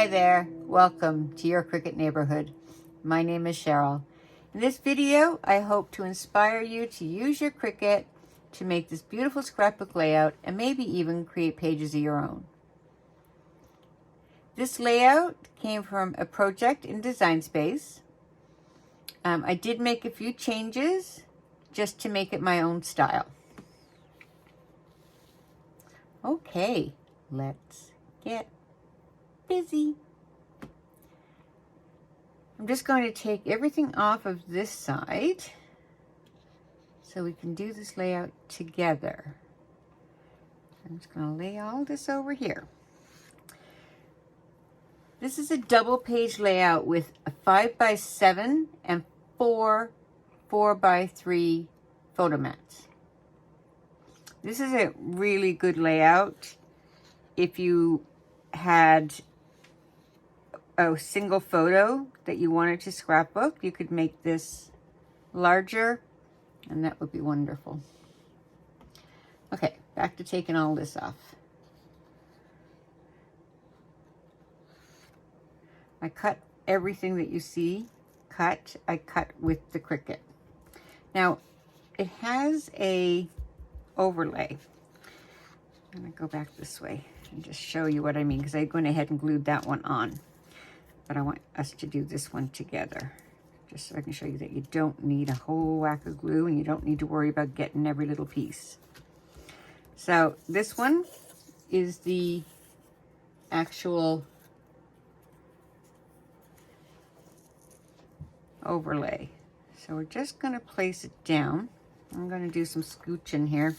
Hi there, welcome to your Cricut neighborhood. My name is Cheryl. In this video, I hope to inspire you to use your Cricut to make this beautiful scrapbook layout and maybe even create pages of your own. This layout came from a project in Design Space. I did make a few changes just to make it my own style. Okay, let's get busy. I'm just going to take everything off of this side so we can do this layout together. I'm just going to lay all this over here. This is a double page layout with a 5x7 and 4 4x3 photo mats. This is a really good layout if you had a single photo that you wanted to scrapbook. You could make this larger and that would be wonderful. Okay, back to taking all this off. I cut everything that you see cut. I cut with the Cricut. Now, it has a overlay. I'm gonna go back this way and just show you what I mean, because I went ahead and glued that one on. But I want us to do this one together, just so I can show you that you don't need a whole whack of glue and you don't need to worry about getting every little piece. So this one is the actual overlay. So we're just going to place it down. I'm going to do some scooching here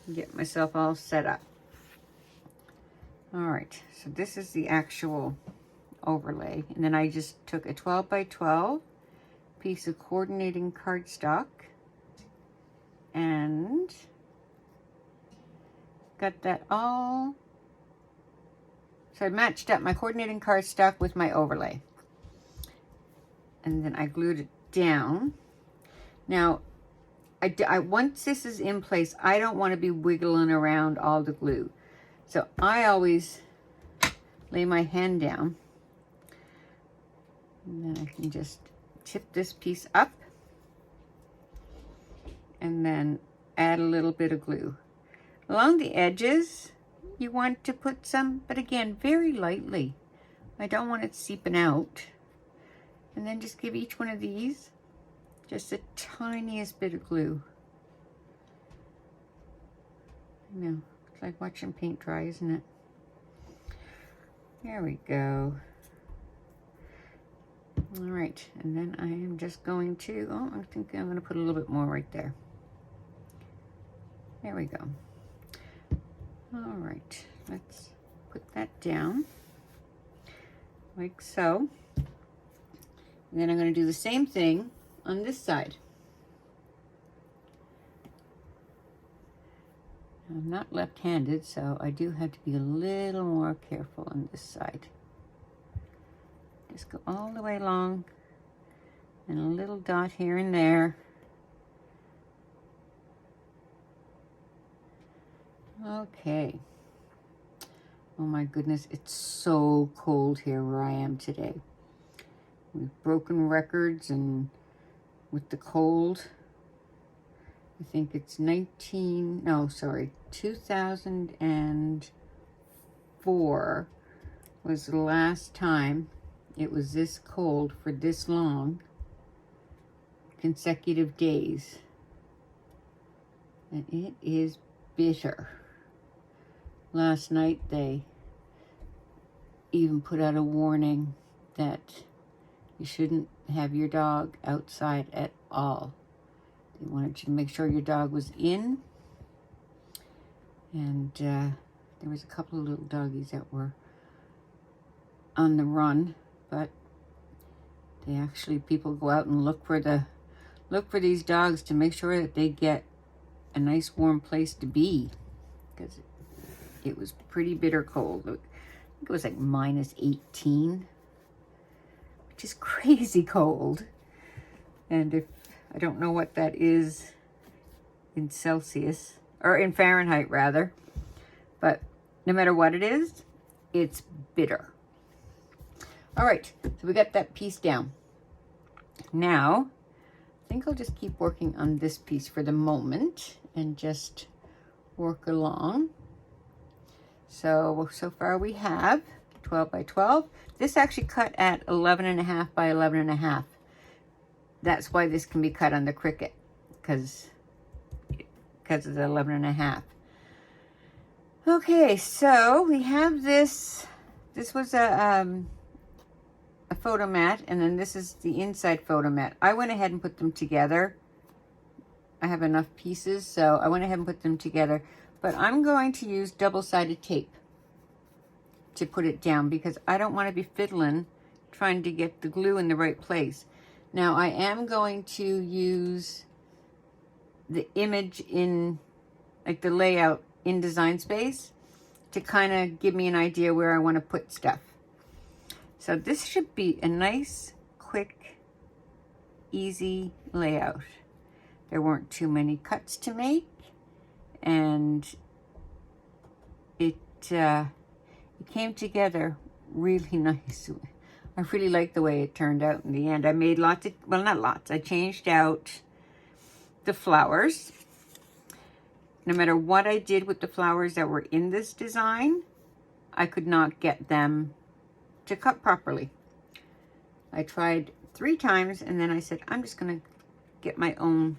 and get myself all set up. All right, so this is the actual overlay. And then I just took a 12x12 piece of coordinating cardstock and got that all. So I matched up my coordinating cardstock with my overlay. And then I glued it down. Now, I once this is in place, I don't want to be wiggling around all the glue. So I always lay my hand down. And then I can just tip this piece up. And then add a little bit of glue. Along the edges, you want to put some, but again, very lightly. I don't want it seeping out. And then just give each one of these just the tiniest bit of glue. I know, it's like watching paint dry, isn't it? There we go. All right, and then I am just going to, I think I'm gonna put a little bit more right there. There we go. All right, let's put that down like so. And then I'm going to do the same thing on this side. I'm not left-handed, so I do have to be a little more careful on this side. Just go all the way along and a little dot here and there. Okay. Oh my goodness, it's so cold here where I am today. We've broken records, and with the cold, I think it's 2004 was the last time it was this cold for this long, consecutive days. And it is bitter. Last night they even put out a warning that you shouldn't have your dog outside at all. They wanted you to make sure your dog was in. And there was a couple of little doggies that were on the run, but people go out and look for these dogs to make sure that they get a nice warm place to be, because it was pretty bitter cold. I think it was like -18. Which is crazy cold. And if I don't know what that is in Celsius, or in Fahrenheit rather, but no matter what it is, it's bitter. All right, so we got that piece down. Now, I think I'll just keep working on this piece for the moment and just work along. So far we have 12 by 12. This actually cut at 11.5 by 11.5. That's why this can be cut on the Cricut, because of the 11.5. Okay, so we have this. This was a photo mat, and then this is the inside photo mat. I went ahead and put them together. I have enough pieces, so I went ahead and put them together. But I'm going to use double-sided tape to put it down because I don't want to be fiddling trying to get the glue in the right place. Now I am going to use the image in, like the layout in Design Space, to kind of give me an idea where I want to put stuff. So this should be a nice, quick, easy layout. There weren't too many cuts to make, and it came together really nice. I really like the way it turned out in the end. I made lots of, well, not lots. I changed out the flowers. No matter what I did with the flowers that were in this design, I could not get them to cut properly. I tried 3 times, and then I said, I'm just gonna get my own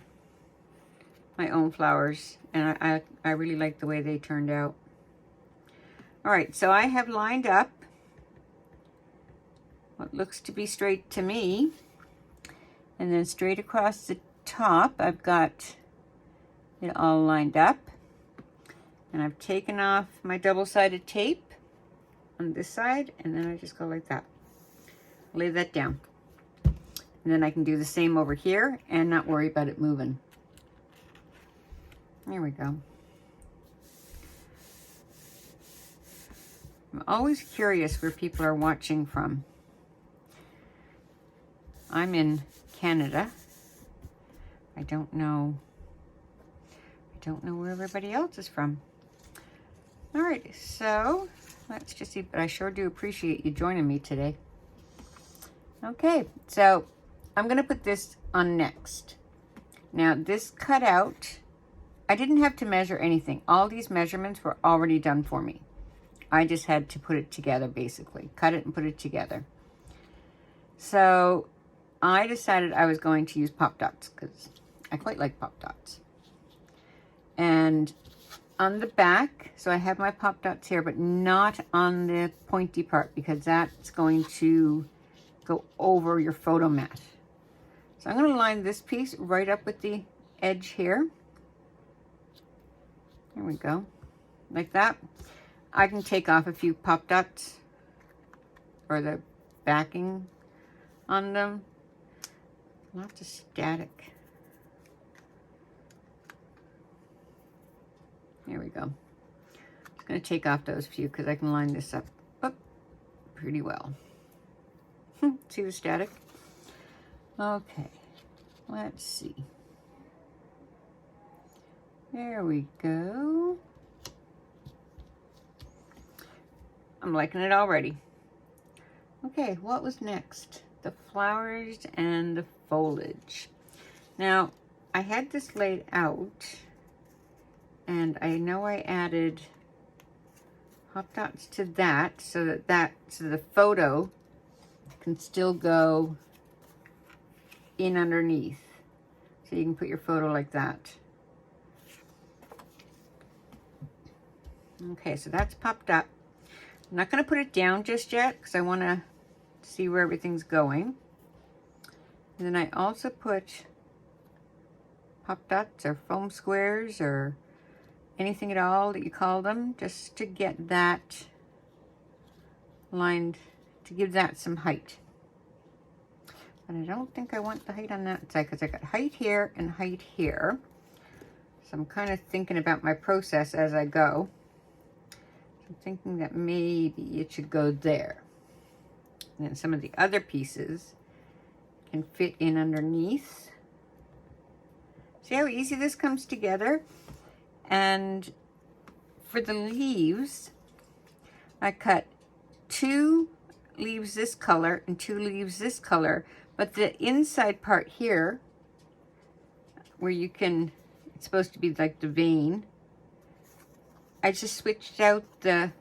flowers, and I really like the way they turned out. All right, so I have lined up what looks to be straight to me, and then straight across the top I've got it all lined up, and I've taken off my double-sided tape on this side, and then I just go like that. Lay that down, and then I can do the same over here and not worry about it moving. There we go. I'm always curious where people are watching from. I'm in Canada. I don't know where everybody else is from. All right, so let's just see, but I sure do appreciate you joining me today. Okay, so I'm gonna put this on next. Now this cutout, I didn't have to measure anything. All these measurements were already done for me. I just had to put it together, basically. Cut it and put it together. So I decided I was going to use pop dots because I quite like pop dots. And on the back, so I have my pop dots here, but not on the pointy part because that's going to go over your photo mat. So I'm going to line this piece right up with the edge here. There we go, like that. I can take off a few pop dots or the backing on them. Lots of static. There we go. I'm going to take off those few because I can line this up pretty well. See the static? Okay, let's see. There we go. I'm liking it already. Okay, what was next? The flowers and the foliage. Now, I had this laid out, and I know I added pop dots to that so that the photo can still go in underneath. So you can put your photo like that. Okay, so that's popped up. I'm not going to put it down just yet because I want to see where everything's going. And then I also put pop dots or foam squares or anything at all that you call them, just to get that lined, to give that some height. But I don't think I want the height on that side because I got height here and height here. So I'm kind of thinking about my process as I go. I'm thinking that maybe it should go there. And then some of the other pieces can fit in underneath. See how easy this comes together? And for the leaves, I cut two leaves this color and two leaves this color, but the inside part here, where you can, it's supposed to be like the vein, I just switched out the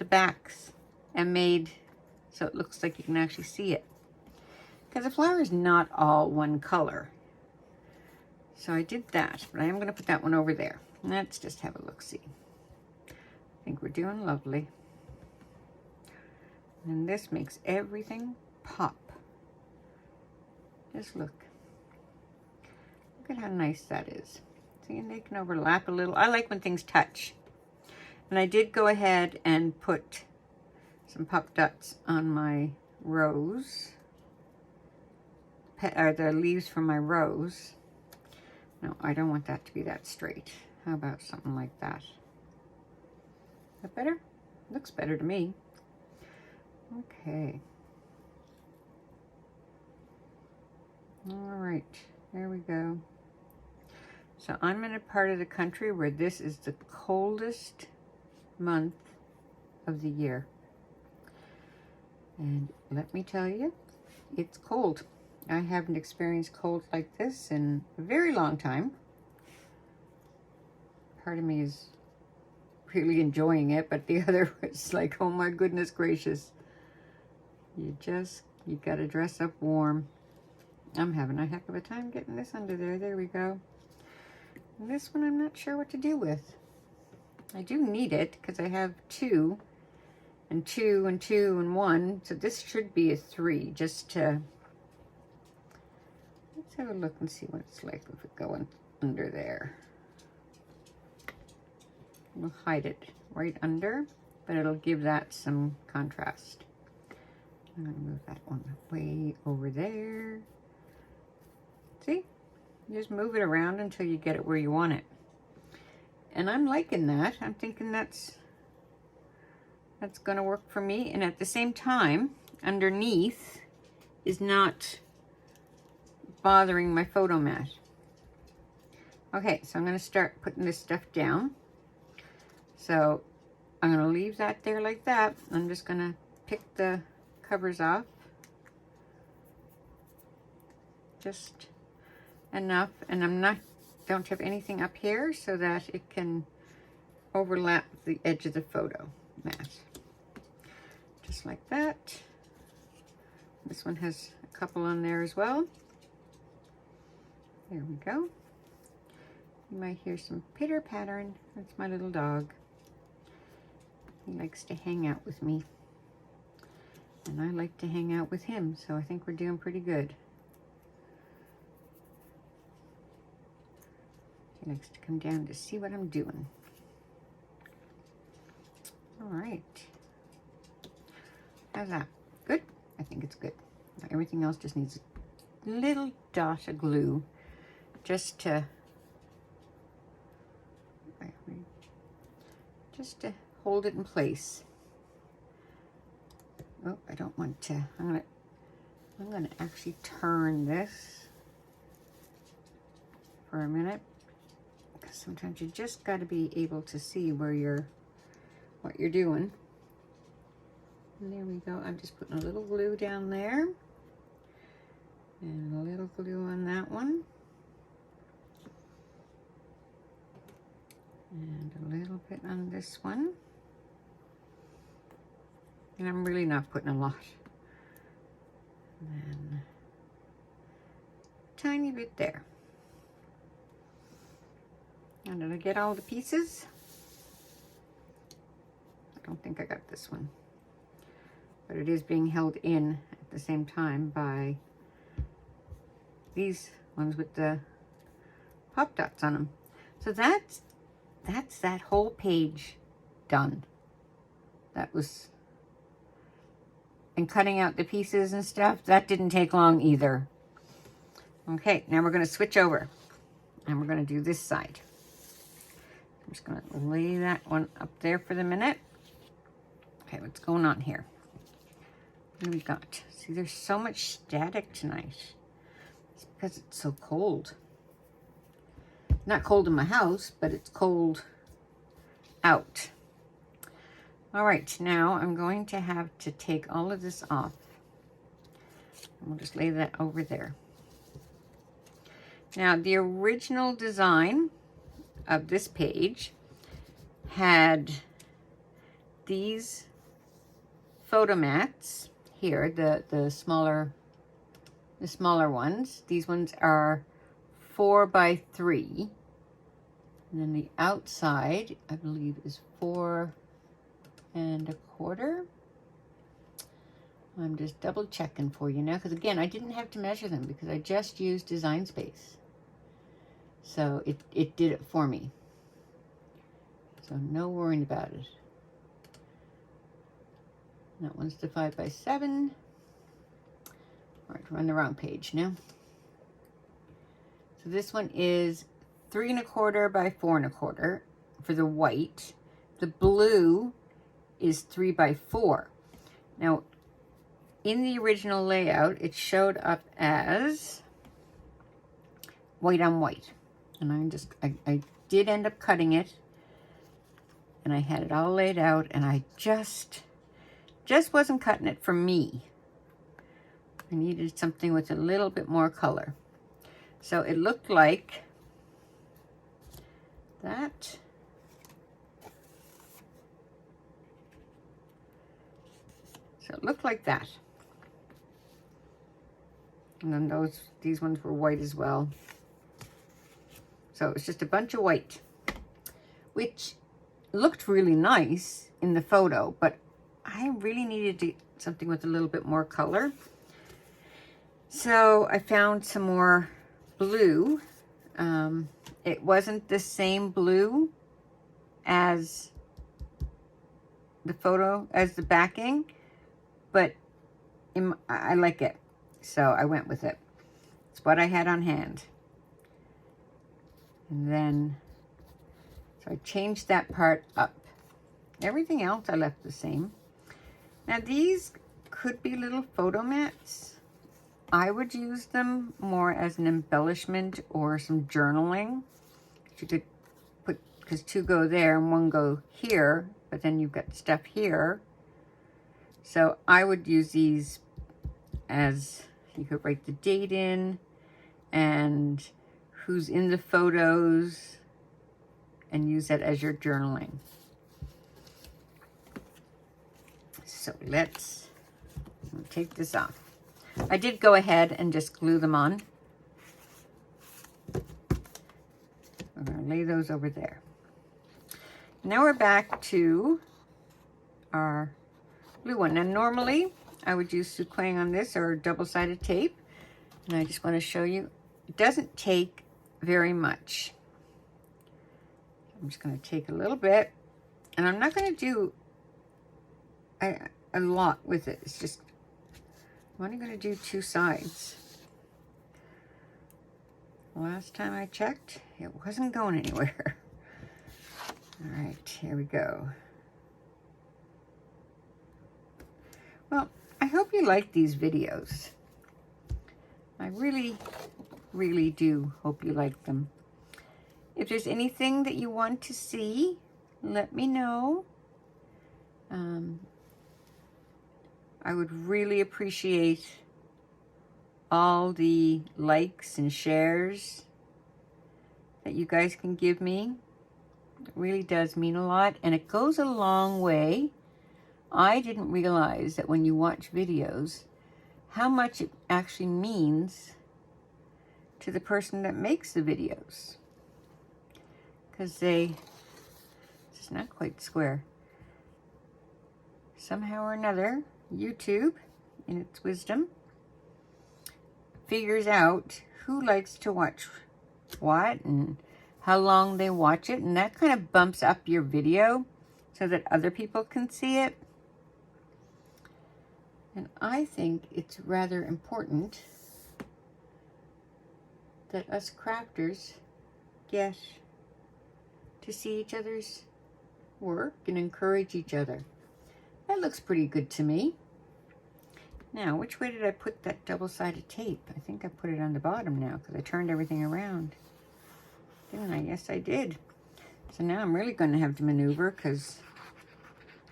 backs and made so it looks like you can actually see it. Because the flower is not all one color. So I did that, but I am going to put that one over there. Let's just have a look-see. I think we're doing lovely. And this makes everything pop. Just look. Look at how nice that is. See, and they can overlap a little. I like when things touch. And I did go ahead and put some pop dots on my rose. Or the leaves from my rose. No, I don't want that to be that straight. How about something like that? Is that better? Looks better to me. Okay. All right, there we go. So I'm in a part of the country where this is the coldest month of the year. And let me tell you, it's cold. I haven't experienced cold like this in a very long time. Part of me is really enjoying it, but the other is like, oh my goodness gracious. You gotta dress up warm. I'm having a heck of a time getting this under there. There we go. And this one I'm not sure what to do with. I do need it because I have 2 and 2 and 2 and 1. So this should be a 3 just to... Let's have a look and see what it's like with it going under there. We'll hide it right under, but it'll give that some contrast. I'm going to move that one way over there. See? You just move it around until you get it where you want it. And I'm liking that. I'm thinking that's going to work for me. And at the same time, underneath is not bothering my photo mat. Okay, so I'm going to start putting this stuff down. So I'm going to leave that there like that. I'm just going to pick the covers off. Just enough. And don't have anything up here so that it can overlap the edge of the photo mat. Just like that. This one has a couple on there as well. There we go. You might hear some pitter pattern. That's my little dog. He likes to hang out with me. And I like to hang out with him, so I think we're doing pretty good. He likes to come down to see what I'm doing. All right. How's that? Good? I think it's good. Everything else just needs a little dot of glue just to hold it in place. Oh, I don't want to. I'm gonna actually turn this for a minute, because sometimes you just got to be able to see what you're doing. And there we go. I'm just putting a little glue down there and a little glue on that one. And a little bit on this one. And I'm really not putting a lot. And then a tiny bit there. Now, did I get all the pieces? I don't think I got this one. But it is being held in at the same time by these ones with the pop dots on them. So that's that whole page done. That was, and cutting out the pieces and stuff, that didn't take long either. Okay, now we're going to switch over and we're going to do this side. I'm just going to lay that one up there for the minute. Okay, what's going on here? What do we got? See, there's so much static tonight. It's because it's so cold. Not cold in my house, but it's cold out. All right, now I'm going to have to take all of this off. We'll just lay that over there. Now, the original design of this page had these photo mats here, the smaller ones. These ones are 4 by 3. And then the outside, I believe, is 4 1/4. I'm just double checking for you now, because again, I didn't have to measure them because I just used Design Space. So it did it for me. So no worrying about it. That one's the 5 by 7. All right, we're on the wrong page now. So this one is 3 1/4 by 4 1/4 for the white. The blue is 3 by 4. Now, in the original layout, it showed up as white on white. And I did end up cutting it. And I had it all laid out, and I just wasn't cutting it for me. I needed something with a little bit more color. So it looked like that. So it looked like that. And then these ones were white as well. So it's just a bunch of white, which looked really nice in the photo, but I really needed something with a little bit more color. So I found some more blue. It wasn't the same blue as the photo, as the backing, but I like it. So I went with it. It's what I had on hand. And then, so I changed that part up. Everything else I left the same. Now these could be little photo mats. I would use them more as an embellishment or some journaling. You could put, because 2 go there and 1 go here, but then you've got stuff here. So I would use these as, you could write the date in and who's in the photos and use that as your journaling. So let's take this off. I did go ahead and just glue them on. We're going to lay those over there. Now we're back to our blue one. Now normally I would use Suquang on this or double-sided tape. And I just want to show you, it doesn't take very much. I'm just going to take a little bit, and I'm not going to do a lot with it. It's just, I'm only going to do 2 sides. Last time I checked, it wasn't going anywhere. All right, here we go. Well, I hope you like these videos. I really, really do hope you like them. If there's anything that you want to see, let me know. I would really appreciate all the likes and shares that you guys can give me. It really does mean a lot, and it goes a long way. I didn't realize that when you watch videos, how much it actually means to the person that makes the videos. Because it's not quite square. Somehow or another, YouTube, in its wisdom, figures out who likes to watch what and how long they watch it, and that kind of bumps up your video so that other people can see it. And I think it's rather important that us crafters get to see each other's work and encourage each other. That looks pretty good to me. Now, which way did I put that double-sided tape? I think I put it on the bottom now because I turned everything around. Didn't I? Yes, I did. So now I'm really going to have to maneuver because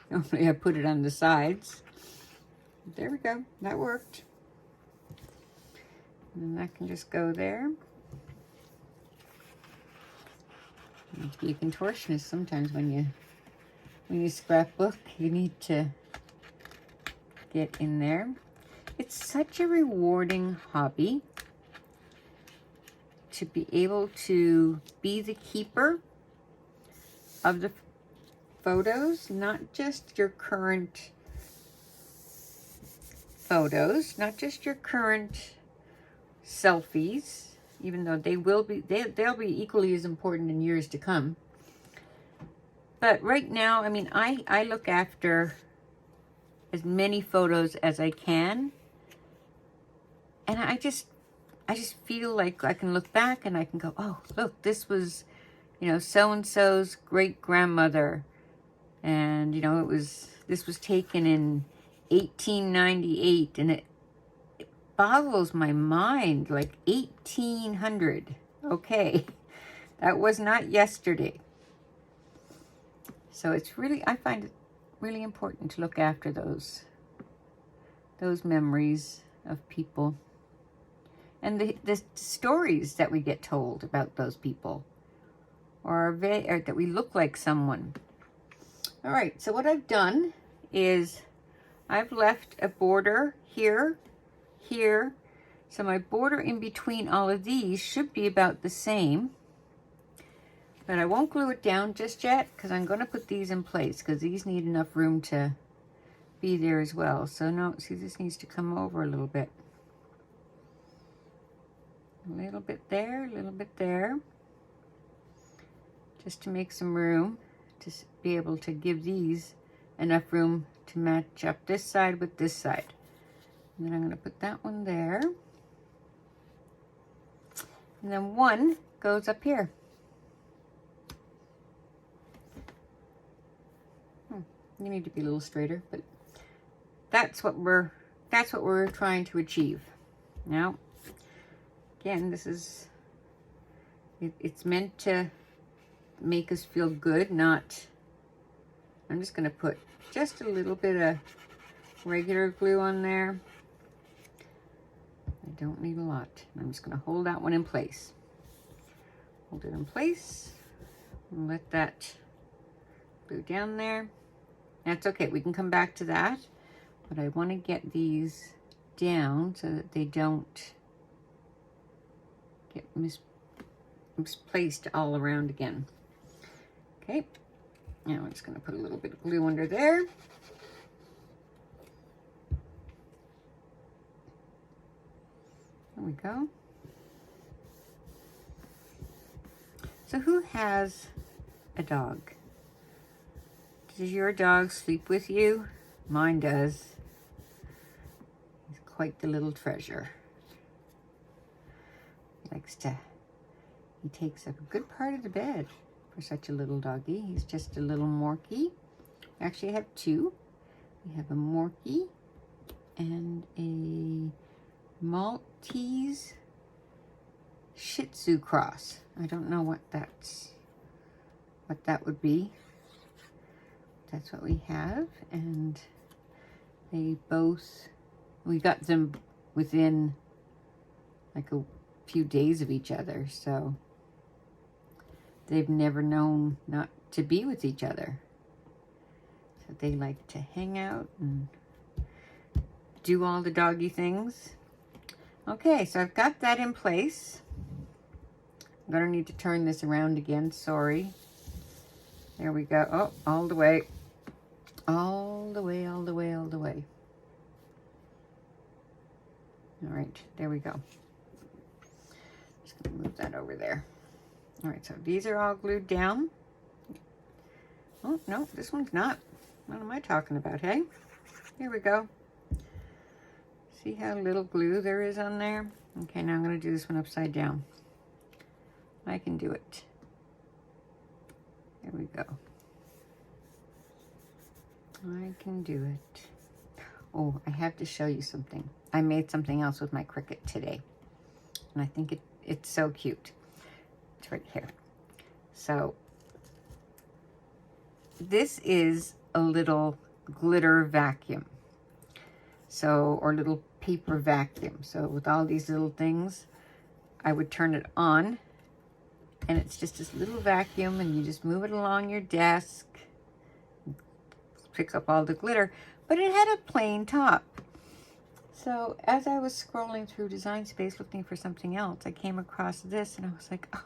Normally I put it on the sides. There we go. That worked. And that can just go there. You need to be a contortionist sometimes when you scrapbook. You need to get in there. It's such a rewarding hobby to be able to be the keeper of the photos, not just your current photos, not just your current selfies, even though they'll be equally as important in years to come. But right now, I mean, I look after as many photos as I can, and I just feel like I can look back and I can go, oh, look, this was, you know, so-and-so's great-grandmother. And, you know, this was taken in 1898. And it boggles my mind, like 1800. Okay, that was not yesterday. So it's really, I find it really important to look after those memories of people. And the stories that we get told about those people, or that we look like someone. All right, so what I've done is I've left a border here, here. So my border in between all of these should be about the same. But I won't glue it down just yet because I'm going to put these in place because these need enough room to be there as well. So no, see, this needs to come over a little bit. A little bit there, a little bit there. Just to make some room to be able to give these enough room to match up this side with this side. And then I'm going to put that one there. And then one goes up here. You need to be a little straighter, but that's what we're trying to achieve. Now, again, this is it's meant to make us feel good, not. I'm just going to put just a little bit of regular glue on there. I don't need a lot. I'm just going to hold that one in place. Hold it in place and let that glue down there. That's okay, we can come back to that, but I want to get these down so that they don't get misplaced all around again. Okay, now I'm just going to put a little bit of glue under there. There we go. So who has a dog? Does your dog sleep with you? Mine does. He's quite the little treasure. He takes up a good part of the bed for such a little doggy. He's just a little Morkie. Actually, I have two. We have a Morkie and a Maltese Shih Tzu cross. I don't know what that would be. That's what we have, and we got them within like a few days of each other, so they've never known not to be with each other. So they like to hang out and do all the doggy things. Okay, so I've got that in place. I'm gonna need to turn this around again, sorry. There we go. Oh, all the way. All the way, all the way, all the way. All right, there we go. Just gonna move that over there. All right, so these are all glued down. Oh, no, this one's not. What am I talking about, hey? Here we go. See how little glue there is on there? Okay, now I'm gonna do this one upside down. I can do it. There we go. I can do it. Oh, I have to show you something. I made something else with my Cricut today. And I think it's so cute. It's right here. So, this is a little glitter vacuum. So, or little paper vacuum. So with all these little things, I would turn it on, and it's just this little vacuum, and you just move it along your desk, picks up all the glitter, but it had a plain top. So as I was scrolling through Design Space looking for something else, I came across this, and I was like, oh,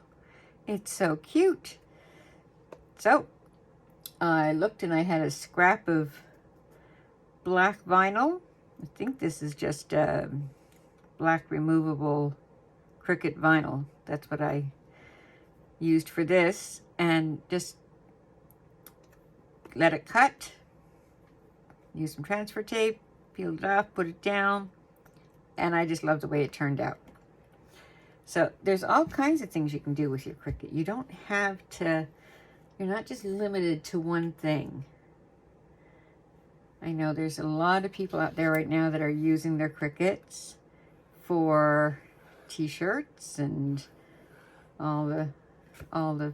it's so cute. So I looked, and I had a scrap of black vinyl. I think this is just black removable Cricut vinyl. That's what I used for this, and just let it cut. Use some transfer tape, peeled it off, put it down, and I just love the way it turned out. So there's all kinds of things you can do with your Cricut. You don't have to, you're not just limited to one thing. I know there's a lot of people out there right now that are using their Cricuts for t-shirts and all the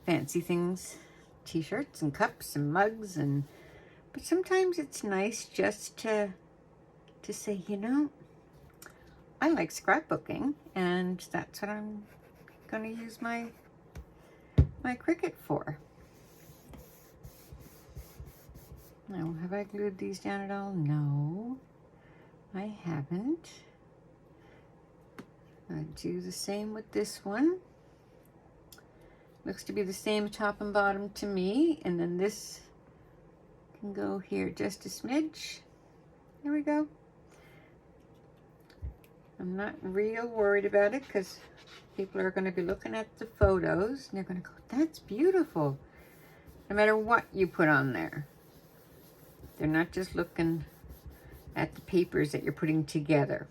fancy things, t-shirts and cups and mugs, and but sometimes it's nice just to say, you know, I like scrapbooking, and that's what I'm going to use my Cricut for. Now, have I glued these down at all? No, I haven't. I do the same with this one. Looks to be the same top and bottom to me, and then this can go here just a smidge. There we go. I'm not real worried about it because people are going to be looking at the photos and they're going to go, that's beautiful. No matter what you put on there. They're not just looking at the papers that you're putting together.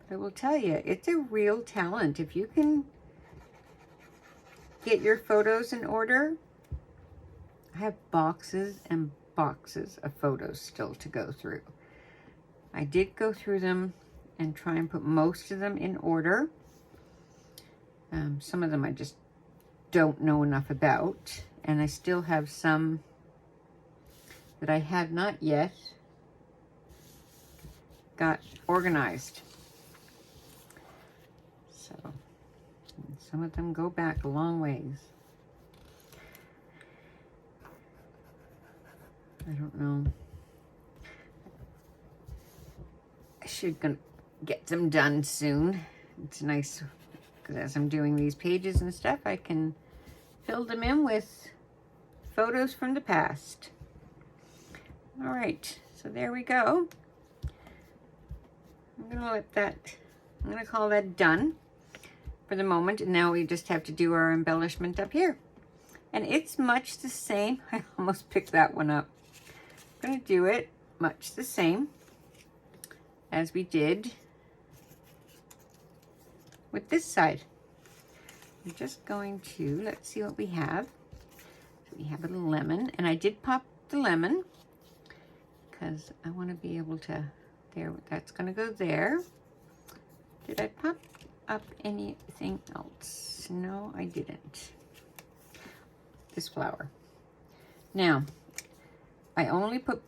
But I will tell you, it's a real talent. If you can get your photos in order, I have boxes and boxes of photos still to go through. I did go through them and try and put most of them in order. Some of them I just don't know enough about, and I still have some that I have not yet got organized. So some of them go back a long ways. I don't know. I should get them done soon. It's nice because as I'm doing these pages and stuff, I can fill them in with photos from the past. All right, so there we go. I'm gonna call that done for the moment, and now we just have to do our embellishment up here. And it's much the same. I almost picked that one up. I'm gonna do it much the same as we did with this side. I'm just going to, let's see what we have. So we have a lemon, and I did pop the lemon because I want to be able to, there, that's going to go there. Did I pop up anything else? No, I didn't. This flower. Now, I only put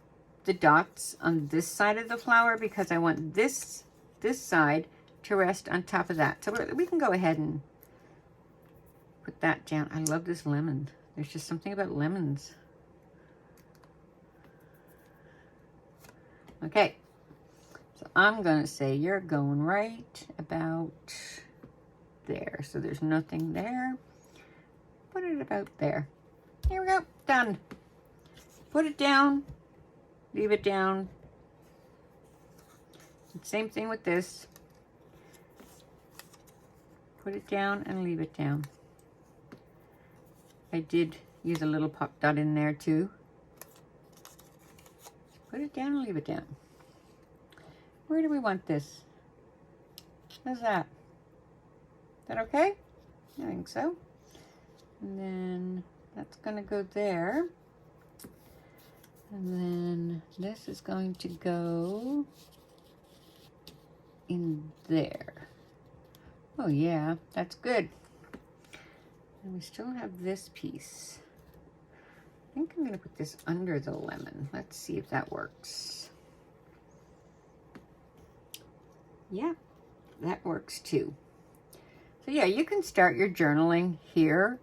the dots on this side of the flower because I want this side to rest on top of that. So we can go ahead and put that down. I love this lemon. There's just something about lemons. Okay, so I'm gonna say you're going right about there. So there's nothing there. Put it about there. Here we go, done. Put it down, leave it down. Same thing with this. Put it down and leave it down. I did use a little pop dot in there too. Put it down and leave it down. Where do we want this? How's that? Is that okay? I think so. And then that's going to go there. And then this is going to go in there. Oh yeah, that's good. And we still have this piece. think I'm going to put this under the lemon. Let's see if that works. Yeah, that works too. So yeah, you can start your journaling here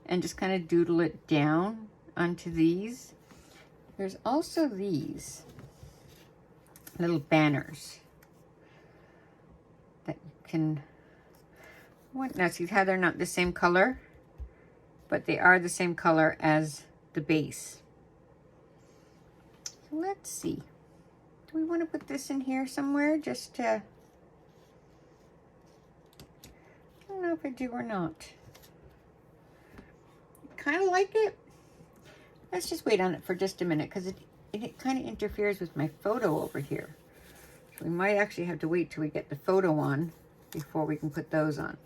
and just kind of doodle it down onto these. There's also these little banners that you can, now see how they're not the same color, but they are the same color as the base. So let's see. Do we want to put this in here somewhere just to, I don't know if I do or not. Kind of like it. Let's just wait on it for just a minute because it kind of interferes with my photo over here. So we might actually have to wait till we get the photo on before we can put those on.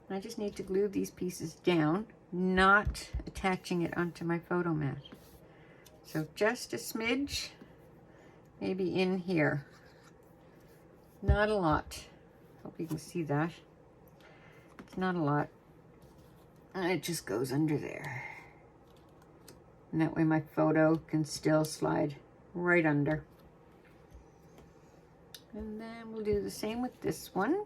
And I just need to glue these pieces down, not attaching it onto my photo mat. So just a smidge, maybe in here. Not a lot. Hope you can see that. It's not a lot. And it just goes under there. And that way my photo can still slide right under. And then we'll do the same with this one.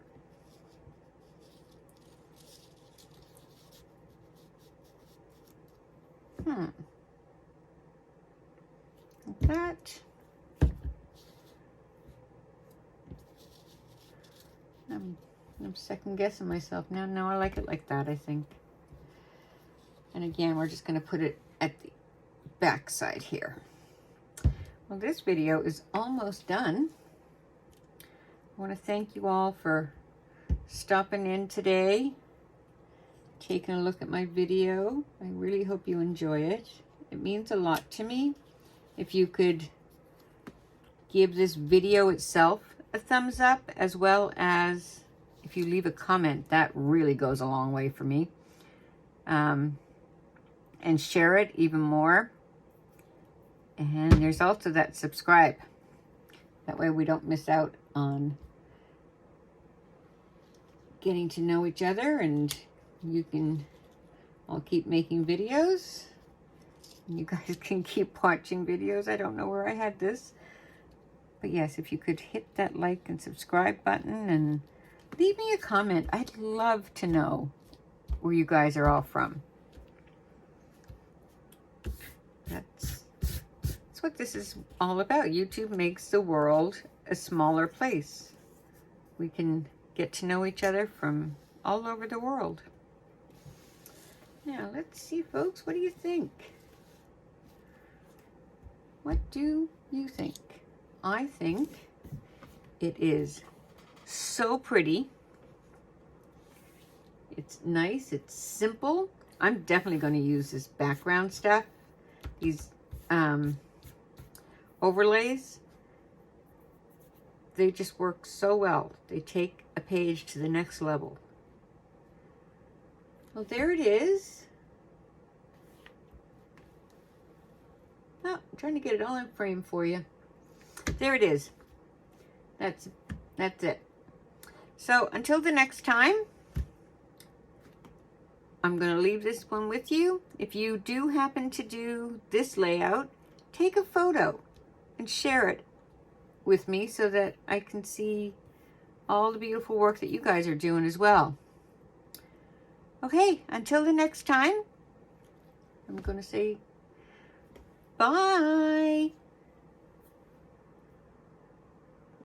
Like that. I'm second guessing myself now. No, I like it like that, I think. And again, we're just going to put it at the back side here. Well, this video is almost done. I want to thank you all for stopping in today, taking a look at my video. I really hope you enjoy it. It means a lot to me. If you could give this video itself a thumbs up, as well as if you leave a comment, that really goes a long way for me. And share it even more. And there's also that subscribe. That way we don't miss out on getting to know each other, and I'll keep making videos. You guys can keep watching videos. I don't know where I had this. But yes, if you could hit that like and subscribe button and leave me a comment. I'd love to know where you guys are all from. That's what this is all about. YouTube makes the world a smaller place. We can get to know each other from all over the world. Now, let's see, folks. What do you think? What do you think? I think it is so pretty. It's nice. It's simple. I'm definitely going to use this background stuff. These overlays, they just work so well. They take a page to the next level. Well, there it is. Oh, I'm trying to get it all in frame for you. There it is. That's it. So until the next time, I'm going to leave this one with you. If you do happen to do this layout, take a photo and share it with me so that I can see all the beautiful work that you guys are doing as well. Okay, until the next time, I'm going to say bye.